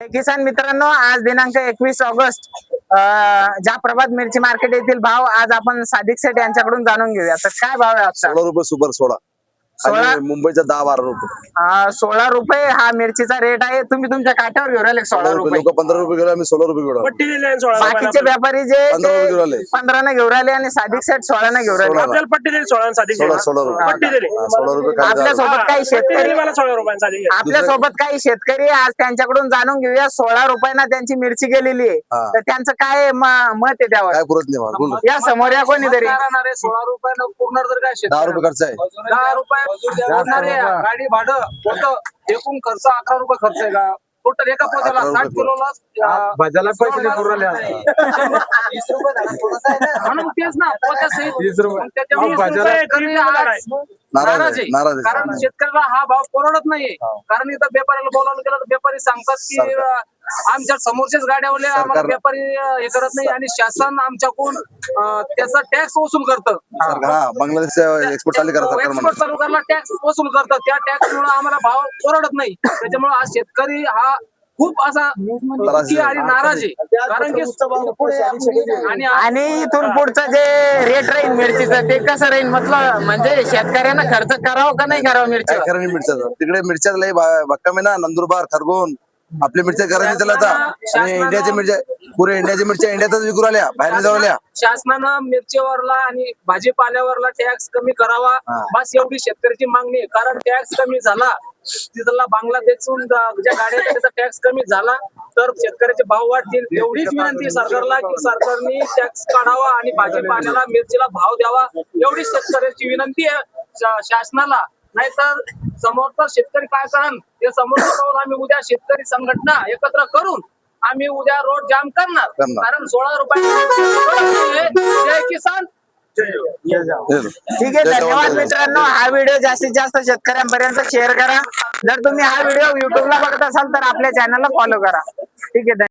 किसान मित्रांनो, आज दिनांक 21 ऑगस्ट ज्या प्रभात मिरची मार्केट येथील भाव आज आपण सादिक सेठ यांच्याकडून जाणून घेऊया. तर काय भाव आहे आजचा? 16 रुपये सुपर 16 आणि मुंबईचा 10-12 रुपये. 16 रुपये हा मिरचीचा रेट आहे. तुम्ही तुमच्या काट्यावर घेऊन राहिले 16 रुपये. लोक 15 रुपये घेऊन आम्ही 16 रुपये घेऊन बाकीचे व्यापारी जे 15 रुपये घेऊन आले. 15 ने घेऊन राहिले आणि सादिक सेठ 16 ने घेऊन राहिले. आपल्याला पट्टी दिली 16 साधिक 16 रुपये. पट्टी दिली 16 रुपये काय आपल्या सोबत काही शेतकरी मला 16 रुपयांचा साधिक आपल्या सोबत काही शेतकरी आज त्यांच्याकडून जाणून घेऊया. 16 रुपयांना त्यांची मिरची गेलेली आहे. हा. तर त्यांचं काय मत आहे त्यावर? काय पुरत नाही मला बोल. या समोर या कोणीतरी 16 रुपयानं पूर्ण जर काय 10 रुपये खर्च आहे. 10 रुपये गाडी भाडं होतं एकूण खर्च 11 रुपये खर्च आहे का टोटल एका पोत्याला 11 60 किलोला भाज्याला पैसे नाही पुरवले आज. 20 रुपये झाला थोडंसं आहे ना. म्हणून तेच ना पोत्यासहित 20 रुपये. मग त्याच्यामुळे अहो, भाज्याला शेतकरी आज नाराज नाराज आहे, नाराज आहे. आहे. कारण शेतकऱ्याला हा भाव परवडत नाहीये. कारण इथं व्यापाऱ्याला बोलावलं गेलं तर व्यापारी सांगतात की आमच्या समोरच्याच गाड्यावरले आम्हाला सरकार- व्यापारी हे करत नाही आणि शासन आमच्याकडून त्याचा टॅक्स वसूल करतं. हा बांगलादेश एक्सपोर्ट चालू करा सरकार एक्सपोर्ट चालू करायला टॅक्स वसूल करतात. त्या टॅक्स मुळे आम्हाला भाव परवडत नाही. त्याच्यामुळे आज शेतकरी हा खूप असा दुःखी आणि नाराज आहे. कारण की आणि इथून पुढचं जे रेट राहील मिरचीचं ते कसं राहील म्हटलं म्हणजे शेतकऱ्यांना खर्च करावं का नाही करावं मिरची? काय खरं नाही मिरच्याचं. तिकडे मिरच्या लय भक्कम आहे ना, नंदुरबार खरगोन आपल्या मिरच्या करायची त्याला आता. आणि इंडियाच्या मिरच्या पुरे इंडियाच्या मिरच्या इंडियातच विकू राहिल्या, बाहेर नाही जाऊ राहिल्या. शासनानं मिरचीवरला आणि भाजीपाल्यावरला टॅक्स कमी करावा बस एवढी शेतकऱ्याची मागणी आहे. कारण टॅक्स कमी झाला तिथला बांगलादेशून ज्या गाड्या आहेत, त्याचा टॅक्स कमी झाला तर शेतकऱ्याचे भाव वाढतील. एवढीच विनंती सरकारला की सरकारने टॅक्स काढावा आणि भाजीपाल्याला मिरचीला भाव द्यावा एवढीच शेतकऱ्याची विनंती आहे शासनाला. नाहीतर समोरचा शेतकरी काय करण ते समोर पाहून आम्ही उद्या शेतकरी संघटना एकत्र करून आम्ही उद्या रोड जाम करणार. कारण 16 रुपये जय किसान. ठीक आहे, धन्यवाद मित्रांनो. हा व्हिडिओ जास्तीत जास्त शेतकऱ्यांपर्यंत शेअर करा. जर तुम्ही हा व्हिडिओ युट्यूबला बघत असाल तर आपल्या चॅनलला फॉलो करा. ठीक आहे.